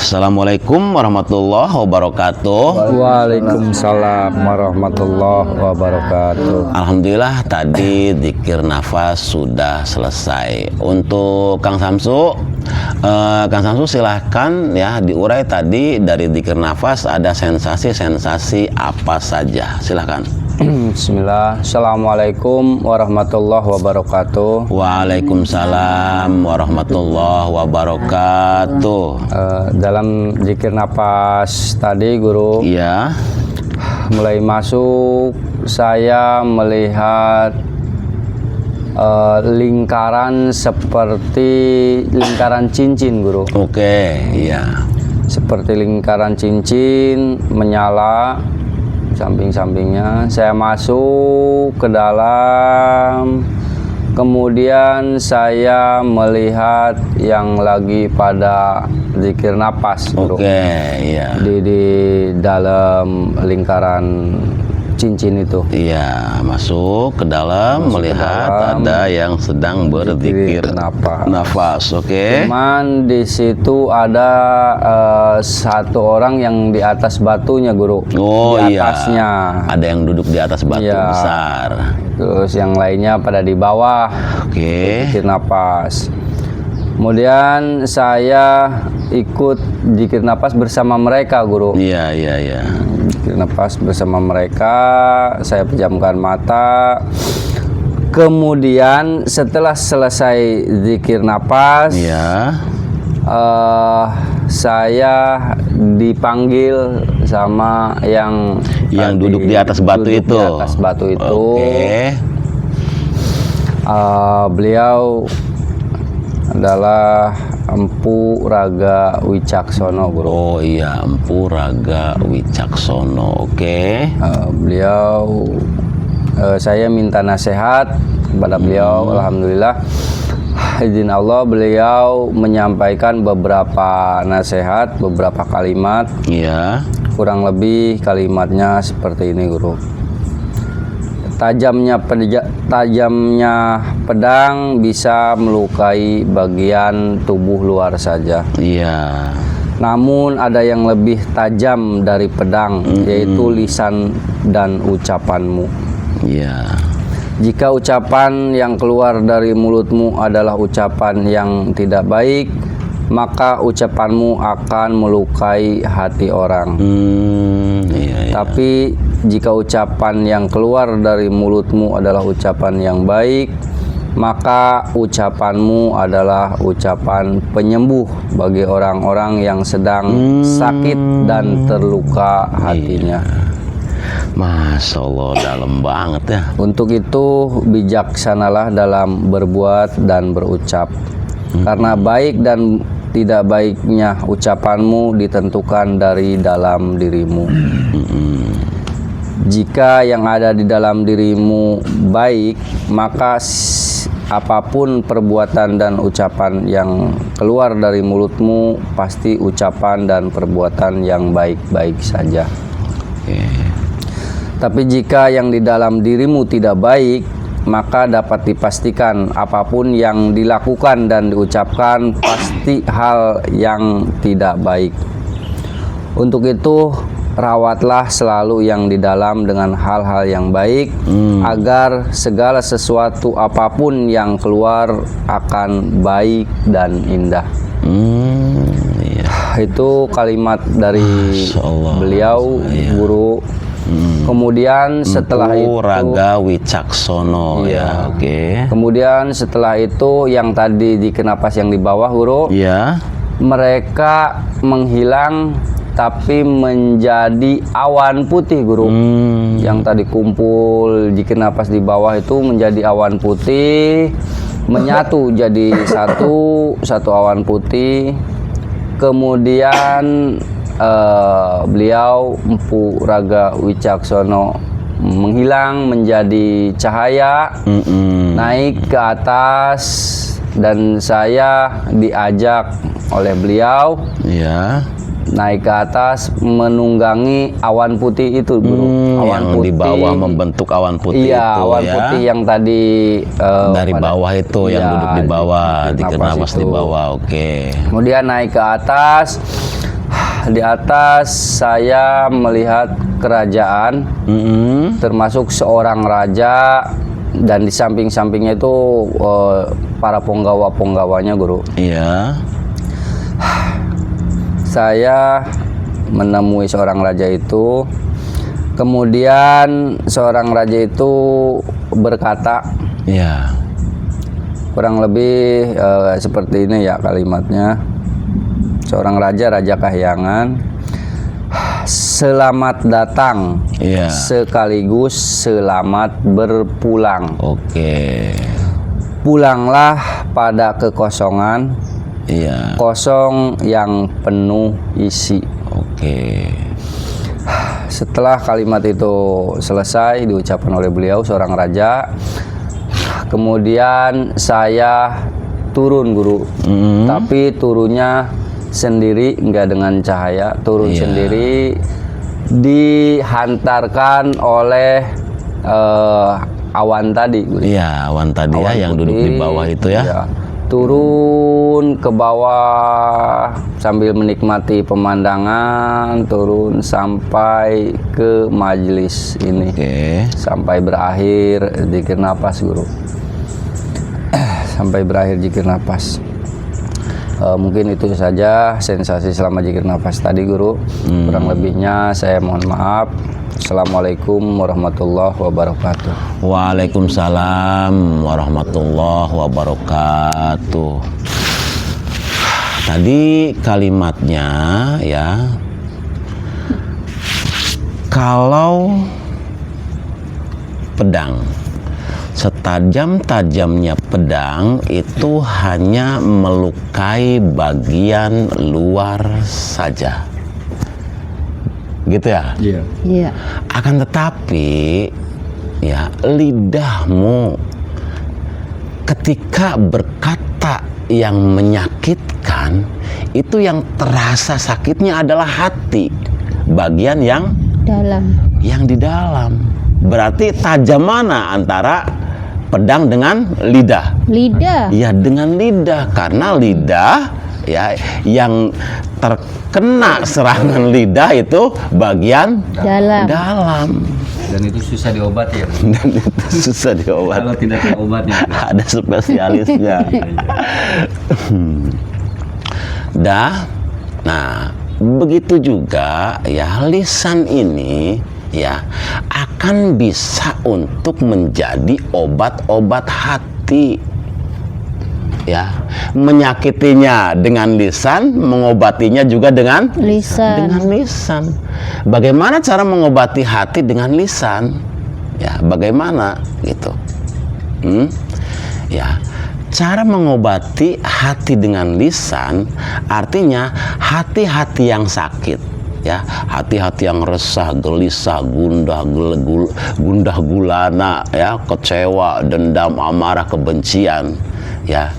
Assalamualaikum warahmatullahi wabarakatuh. Waalaikumsalam warahmatullahi wabarakatuh. Alhamdulillah tadi dzikir nafas sudah selesai. Untuk Kang Samsu, silahkan ya diurai tadi dari dzikir nafas ada sensasi-sensasi apa saja. Silahkan. Bismillah. Assalamualaikum warahmatullahi wabarakatuh. Waalaikumsalam warahmatullahi wabarakatuh. Dalam zikir nafas tadi guru, Iya. mulai masuk saya melihat lingkaran seperti lingkaran cincin guru. Oke, iya. Seperti lingkaran cincin menyala samping-sampingnya. Saya masuk ke dalam, kemudian saya melihat yang lagi pada zikir napas guru. Oke, iya. Di dalam lingkaran cincin itu. Iya, masuk ke dalam melihat ada yang sedang berzikir nafas. Oke. Cuman di situ ada satu orang yang di atas batunya guru. Oh di iya. atasnya. Ada yang duduk di atas batu Iya. besar. Terus yang lainnya pada di bawah. Oke. Zikir nafas. Kemudian saya ikut zikir nafas bersama mereka guru. Iya, iya, iya. Zikir nafas bersama mereka, saya pejamkan mata. Kemudian setelah selesai zikir nafas, Iya. saya dipanggil sama yang duduk di atas batu duduk itu. Di atas batu itu. Oke. Beliau adalah Empu Raga Wicaksono guru. Oh iya, Empu Raga Wicaksono. Oke. Beliau, saya minta nasihat kepada beliau. Alhamdulillah, izin Allah beliau menyampaikan beberapa nasihat, beberapa kalimat. Iya. Kurang lebih kalimatnya seperti ini guru. Tajamnya pedang bisa melukai bagian tubuh luar saja. Iya. Namun ada yang lebih tajam dari pedang, yaitu lisan dan ucapanmu. Iya. Jika ucapan yang keluar dari mulutmu adalah ucapan yang tidak baik, maka ucapanmu akan melukai hati orang. Iya, iya. Tapi jika ucapan yang keluar dari mulutmu adalah ucapan yang baik, maka ucapanmu adalah ucapan penyembuh bagi orang-orang yang sedang sakit dan terluka hatinya. Masya Allah, dalam banget ya. Untuk itu bijaksanalah dalam berbuat dan berucap, karena baik dan tidak baiknya ucapanmu ditentukan dari dalam dirimu. Jika yang ada di dalam dirimu baik, maka apapun perbuatan dan ucapan yang keluar dari mulutmu pasti ucapan dan perbuatan yang baik-baik saja. Oke. Tapi jika yang di dalam dirimu tidak baik, maka dapat dipastikan apapun yang dilakukan dan diucapkan pasti hal yang tidak baik. Untuk itu, rawatlah selalu yang di dalam dengan hal-hal yang baik, agar segala sesuatu apapun yang keluar akan baik dan indah. Iya. Itu kalimat dari beliau, iya. guru. Kemudian setelah Empu itu Raga Wicaksono. Iya. Ya, oke. Kemudian setelah itu yang tadi zikir nafas yang di bawah guru, Iya. mereka menghilang tapi menjadi awan putih guru. Yang tadi kumpul zikir nafas di bawah itu menjadi awan putih, menyatu jadi satu awan putih. Kemudian beliau Empu Raga Wicaksono menghilang menjadi cahaya, naik ke atas, dan saya diajak oleh beliau. Iya. Naik ke atas menunggangi awan putih itu guru. Awan yang putih, di bawah membentuk awan putih iya, itu awan ya. putih yang tadi dari bawah itu iya, yang duduk di bawah, zikir nafas di bawah. Oke. Kemudian naik ke atas, Di atas saya melihat kerajaan, termasuk seorang raja, dan di samping-sampingnya itu para penggawa-penggawanya, Guru. Iya. Saya menemui seorang raja itu. Kemudian seorang raja itu berkata, Iya. kurang lebih seperti ini ya kalimatnya. Seorang raja, Raja Kahyangan, selamat datang, Iya. sekaligus selamat berpulang. Oke. Pulanglah pada kekosongan, Iya. kosong yang penuh isi. Oke. Setelah kalimat itu selesai diucapkan oleh beliau, seorang raja, kemudian saya turun, Guru. Tapi turunnya sendiri, enggak dengan cahaya, turun Iya. sendiri, dihantarkan oleh awan tadi, Guru. Iya, awan tadi Awan ya yang duduk putih, di bawah itu ya. iya. Turun ke bawah sambil menikmati pemandangan, turun sampai ke majelis ini. Oke. Sampai berakhir zikir nafas, Guru. Sampai berakhir zikir nafas. Mungkin itu saja sensasi selama zikir nafas tadi, Guru. Kurang lebihnya saya mohon maaf. Assalamualaikum warahmatullahi wabarakatuh. Waalaikumsalam warahmatullahi wabarakatuh. Tadi kalimatnya ya, kalau pedang, setajam-tajamnya pedang itu hanya melukai bagian luar saja, gitu ya. Iya. Iya. Akan tetapi ya, lidahmu ketika berkata yang menyakitkan, itu yang terasa sakitnya adalah hati, bagian yang Dalam. di dalam. Berarti tajam mana antara pedang dengan lidah? Lidah. Ya, dengan lidah, karena lidah ya yang terkena serangan lidah itu bagian Dalam. Dan itu susah diobati ya. dan itu susah diobati. Kalau tidak ada obatnya. Ada spesialisnya. Nah, begitu juga ya, lisan ini ya akan bisa untuk menjadi obat-obat hati. Ya, menyakitinya dengan lisan, mengobatinya juga dengan Lisan. lisan. Bagaimana cara mengobati hati dengan lisan? Ya, bagaimana gitu? Ya, cara mengobati hati dengan lisan artinya hati-hati yang sakit, ya, hati-hati yang resah, gelisah, gundah gulana, ya, kecewa, dendam, amarah, kebencian, ya.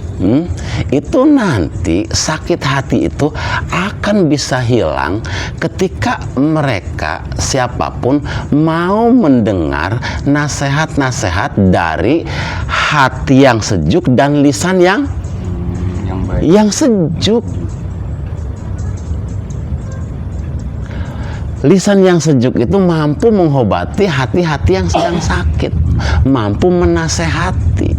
Itu nanti sakit hati itu akan bisa hilang ketika mereka siapapun mau mendengar nasihat-nasihat dari hati yang sejuk dan lisan yang baik. yang sejuk. Lisan yang sejuk itu mampu mengobati hati-hati yang sedang sakit, mampu menasehati.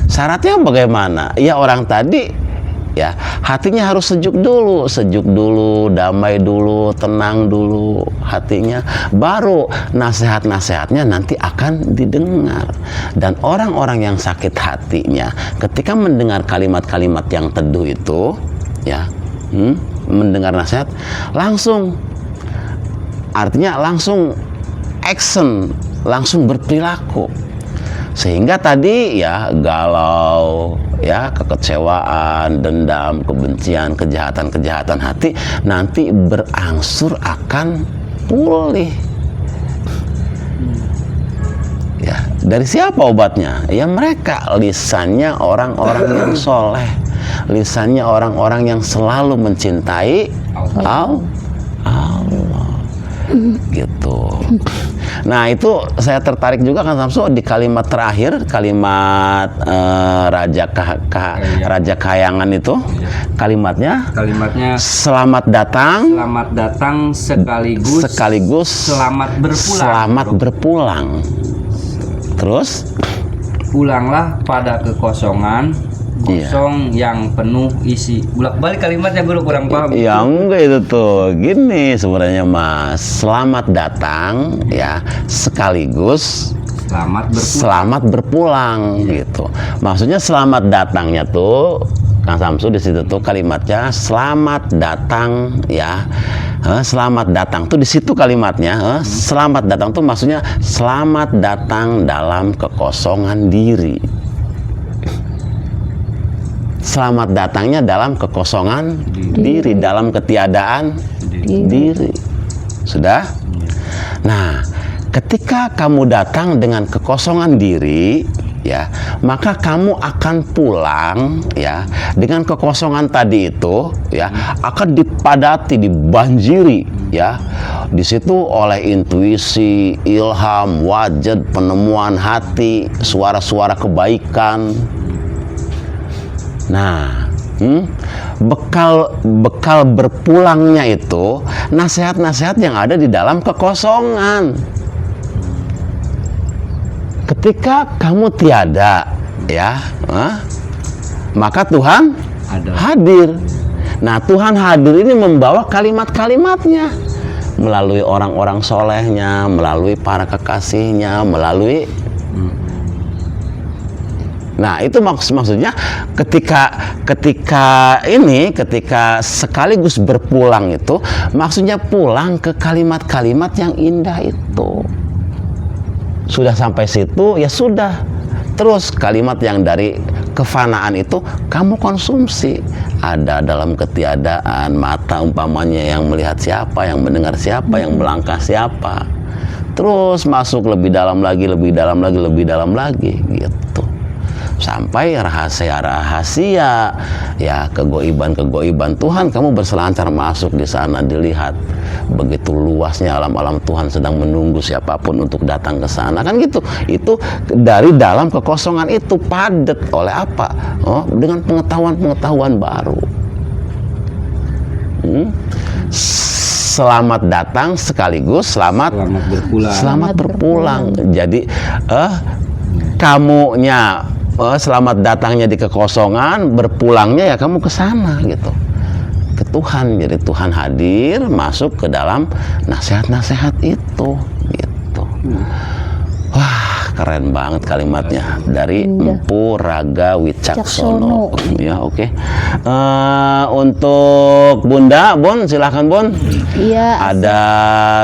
Syaratnya bagaimana? Ya, orang tadi ya hatinya harus sejuk dulu, damai dulu, tenang dulu hatinya, baru nasihat-nasihatnya nanti akan didengar. Dan orang-orang yang sakit hatinya ketika mendengar kalimat-kalimat yang teduh itu ya, mendengar nasihat langsung, artinya langsung action, langsung berperilaku. Sehingga tadi ya galau, ya kekecewaan, dendam, kebencian, kejahatan-kejahatan hati nanti berangsur akan pulih. Ya, dari siapa obatnya? Ya mereka, lisannya orang-orang yang soleh, lisannya orang-orang yang selalu mencintai Allah. gitu. Nah itu saya tertarik juga Kang Samsu di kalimat terakhir, kalimat Raja Kahyangan itu, kalimatnya selamat datang sekaligus selamat berpulang. Terus pulanglah pada kekosongan kosong yang penuh isi. Bolak-balik kalimatnya guru kurang paham. Ya enggak itu tuh. Gini sebenarnya Mas. Selamat datang ya sekaligus selamat berpulang gitu. Maksudnya selamat datangnya tuh Kang Samsu di situ tuh kalimatnya selamat datang ya. Selamat datang tuh di situ kalimatnya. Selamat datang tuh maksudnya selamat datang dalam kekosongan diri. Selamat datangnya dalam kekosongan diri, dalam ketiadaan diri. Sudah? Nah, ketika kamu datang dengan kekosongan diri, ya, maka kamu akan pulang ya dengan kekosongan tadi itu ya akan dipadati, dibanjiri ya di situ oleh intuisi, ilham, wajad, penemuan hati, suara-suara kebaikan. Nah, bekal berpulangnya itu nasihat-nasihat yang ada di dalam kekosongan. Ketika kamu tiada, ya, maka Tuhan hadir. Nah, Tuhan hadir ini membawa kalimat-kalimatnya melalui orang-orang solehnya, melalui para kekasihnya, melalui. Nah, itu maksudnya ketika sekaligus berpulang itu maksudnya pulang ke kalimat-kalimat yang indah itu. Sudah sampai situ ya sudah. Terus kalimat yang dari kefanaan itu kamu konsumsi. Ada dalam ketiadaan, mata umpamanya yang melihat siapa, yang mendengar siapa, yang melangkah siapa. Terus masuk lebih dalam lagi gitu. Sampai rahasia-rahasia ya kegoiban Tuhan, kamu berselancar masuk di sana, dilihat begitu luasnya alam-alam Tuhan sedang menunggu siapapun untuk datang ke sana, kan gitu. Itu dari dalam kekosongan itu padat oleh apa? Dengan pengetahuan baru. Selamat datang sekaligus selamat berpulang. Jadi kamunya selamat datangnya di kekosongan, berpulangnya ya kamu ke sana gitu, ke Tuhan. Jadi Tuhan hadir masuk ke dalam nasihat-nasihat itu gitu. Wah, keren banget kalimatnya dari Empu Raga Wicaksono. Ya, oke. Untuk Bunda, Bun, silahkan Bun. Iya. Ada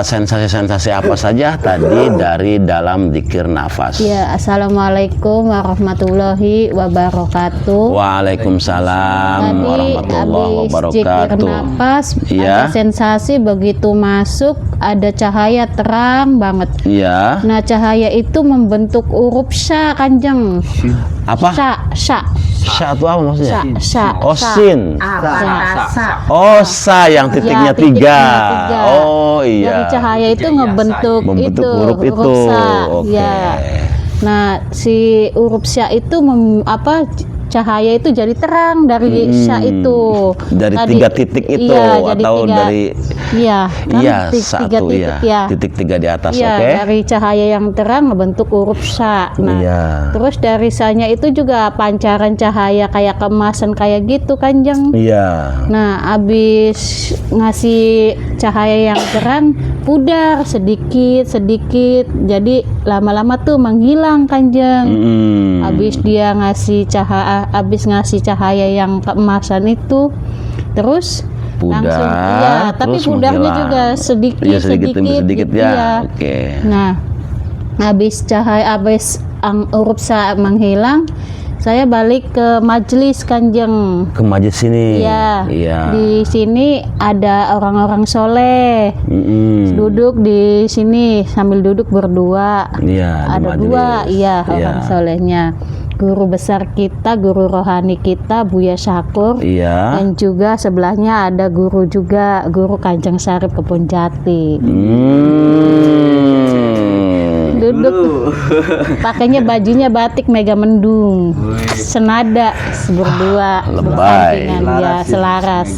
sensasi-sensasi apa saja tadi dari dalam dzikir nafas? Ya, assalamualaikum warahmatullahi wabarakatuh. Waalaikumsalam warahmatullahi wabarakatuh. Dzikir nafas, ya. Ada sensasi begitu masuk, ada cahaya terang banget. Iya. Nah, cahaya itu membentuk huruf sya, Kanjeng. Apa? Sya. Sya itu apa maksudnya? Sya. Oh, sin. Sa. Oh, sa yang titiknya Ya, tiga. tiga. Oh, iya. Dari cahaya itu membentuk huruf itu. sya. Oke. Ya. Nah, si huruf sya itu cahaya itu jadi terang dari sya itu. Dari tiga titik itu atau dari tiga titik ya. Titik tiga di atas, Iya, oke. dari cahaya yang terang membentuk huruf sya. Nah, terus dari sanya itu juga pancaran cahaya kayak kemasan kayak gitu, Kanjeng. Iya. Nah, habis ngasih cahaya yang terang, pudar sedikit, jadi lama-lama tuh menghilang, Kanjeng. Habis dia ngasih cahaya yang keemasan itu, terus pudar, langsung tapi terus pudarnya menghilang. juga sedikit gitu, ya. Oke. Nah, habis huruf sa menghilang, saya balik ke majelis, Kanjeng. Ke majelis sini. Iya. Iya. Di sini ada orang-orang soleh. Duduk di sini sambil duduk berdua. Iya. Ada dua, orang solehnya. guru besar kita, guru rohani kita, Buya Syakur. Iya. Dan juga sebelahnya ada guru juga, guru Kanjeng Syarif Kepunjati. Duduk, pakainya bajunya batik mega mendung, senada berdua, lebay. berdampingan, ya selaras.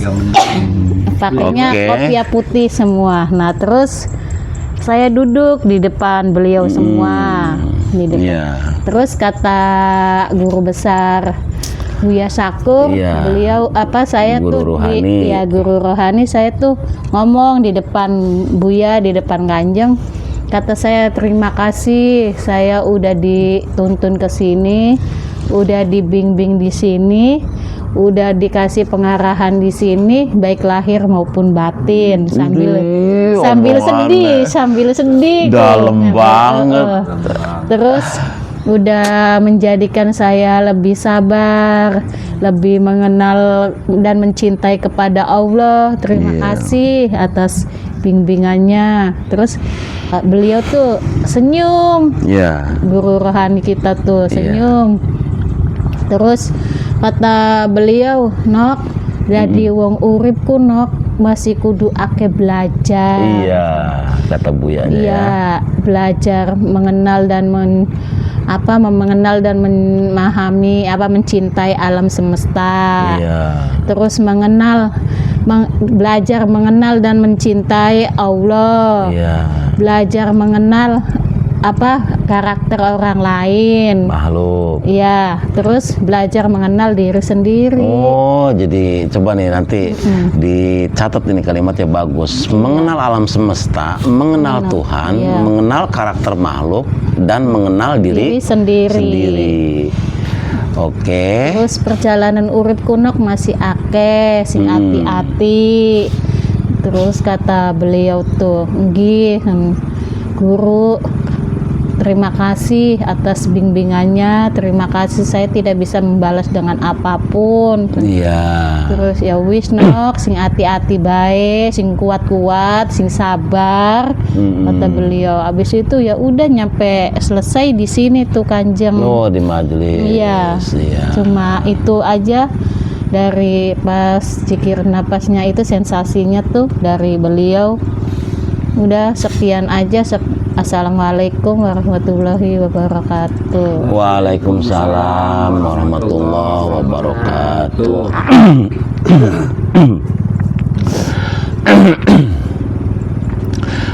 Pakainya kopiah putih semua. Nah terus saya duduk di depan beliau semua, di depan. Terus kata guru besar Buya Syakur, beliau saya guru tuh rohani. Guru rohani, saya tuh ngomong di depan Buya, di depan Kanjeng. Kata saya, terima kasih, saya udah dituntun ke sini, udah dibimbing di sini, udah dikasih pengarahan di sini, baik lahir maupun batin. Sambil sedih. Dalam banget. Terus udah menjadikan saya lebih sabar, lebih mengenal dan mencintai kepada Allah. Terima kasih atas bimbingannya. Terus beliau tuh senyum, guru rohani kita tuh senyum. Terus kata beliau, nok, jadi wong urip ku nok masih kudu ake belajar. Iya, kata Buya. Iya, belajar mengenal dan mengenal dan memahami mencintai alam semesta. Terus belajar mengenal dan mencintai Allah. Belajar mengenal karakter orang lain, makhluk. Iya, terus belajar mengenal diri sendiri. Oh, jadi coba nih nanti dicatat ini kalimatnya bagus. Mengenal alam semesta, mengenal Tuhan, mengenal karakter makhluk, dan mengenal diri sendiri. Oke. Terus perjalanan urip kunok masih akeh, sing hati-hati. Terus kata beliau tuh, nggih, guru, terima kasih atas bimbingannya. Terima kasih, saya tidak bisa membalas dengan apapun. Iya. Terus ya wis nok, sing hati-hati bae, sing kuat-kuat, sing sabar. Kata beliau. Abis itu ya udah nyampe selesai di sini tuh Kanjeng. Oh, di majelis. Iya. Cuma itu aja. Dari pas cikir napasnya itu sensasinya tuh dari beliau. Udah sekian aja. Assalamualaikum warahmatullahi wabarakatuh. Waalaikumsalam warahmatullahi wabarakatuh.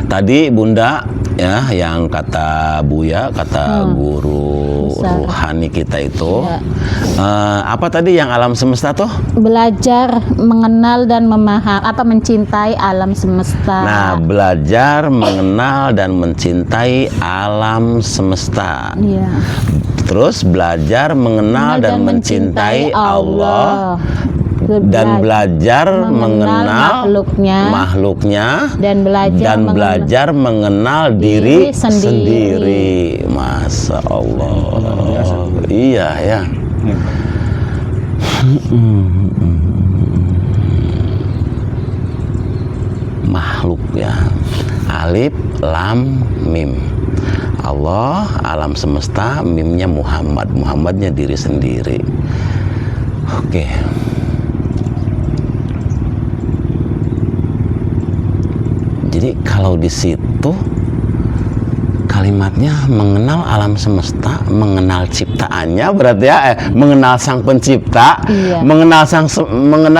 Tadi Bunda ya yang kata Buya, kata guru rohani kita itu apa tadi yang alam semesta tuh? Belajar mengenal dan mencintai alam semesta. Nah, belajar mengenal dan mencintai alam semesta. Iya. Terus belajar mengenal dan mencintai Allah. Dan belajar mengenal makhluknya dan belajar mengenal diri sendiri. Masya Allah. Iya ya. Makhluk ya. Alif lam mim. Allah, alam semesta, mimnya Muhammad. Muhammadnya diri sendiri. Oke. Jadi kalau di situ kalimatnya mengenal alam semesta, mengenal ciptaannya berarti ya, mengenal sang pencipta, mengenal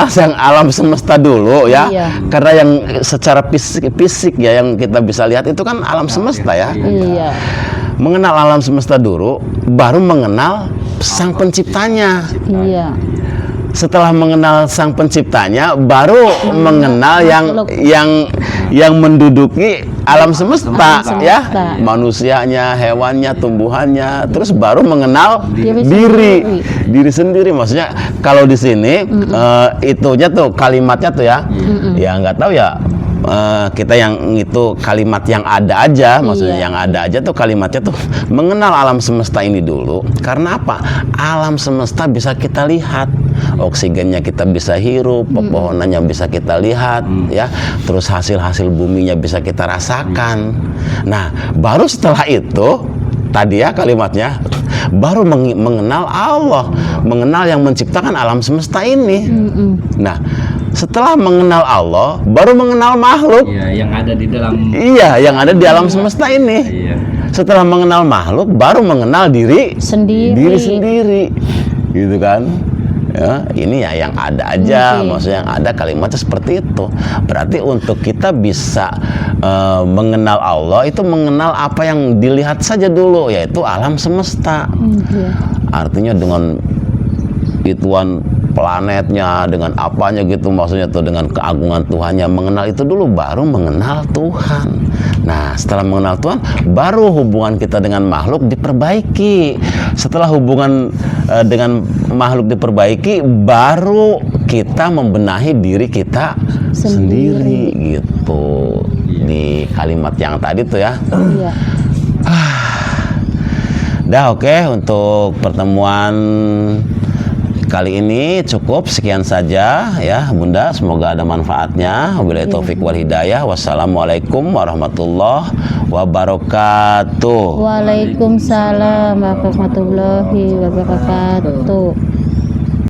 sang alam semesta dulu ya. Karena yang secara fisik ya yang kita bisa lihat itu kan alam semesta ya. Mengenal alam semesta dulu, baru mengenal sang penciptanya. Setelah mengenal sang penciptanya, baru mengenal yang menduduki alam semesta ya, manusianya, hewannya, tumbuhannya, terus baru mengenal diri sendiri. Maksudnya kalau di sini itunya tuh kalimatnya tuh ya, ya nggak tahu ya. Kita yang itu kalimat yang ada aja, maksudnya yang ada aja tuh kalimatnya tuh mengenal alam semesta ini dulu. Karena apa? Alam semesta bisa kita lihat, oksigennya kita bisa hirup, pepohonannya bisa kita lihat, ya. Terus hasil-hasil buminya bisa kita rasakan. Nah, baru setelah itu tadi ya kalimatnya baru mengenal Allah, mengenal yang menciptakan alam semesta ini. Nah, setelah mengenal Allah, baru mengenal makhluk. Iya, yang ada di dalam. Iya, yang ada di alam semesta ini. Iya. Setelah mengenal makhluk, baru mengenal diri sendiri, gitu kan? Ya, ini ya yang ada aja, maksudnya yang ada kalimatnya seperti itu. Berarti untuk kita bisa mengenal Allah itu mengenal apa yang dilihat saja dulu, yaitu alam semesta. Artinya dengan ituan planetnya, dengan apanya gitu, maksudnya tuh dengan keagungan Tuhannya, mengenal itu dulu baru mengenal Tuhan. Nah, setelah mengenal Tuhan, baru hubungan kita dengan makhluk diperbaiki. Setelah hubungan dengan makhluk diperbaiki, baru kita membenahi diri kita sendiri gitu. Di kalimat yang tadi tuh ya. Iya. Dah oke, untuk pertemuan kali ini cukup sekian saja ya Bunda, semoga ada manfaatnya. Wabillahi taufik wal hidayah. Wassalamualaikum warahmatullahi wabarakatuh. Waalaikumsalam warahmatullahi wabarakatuh.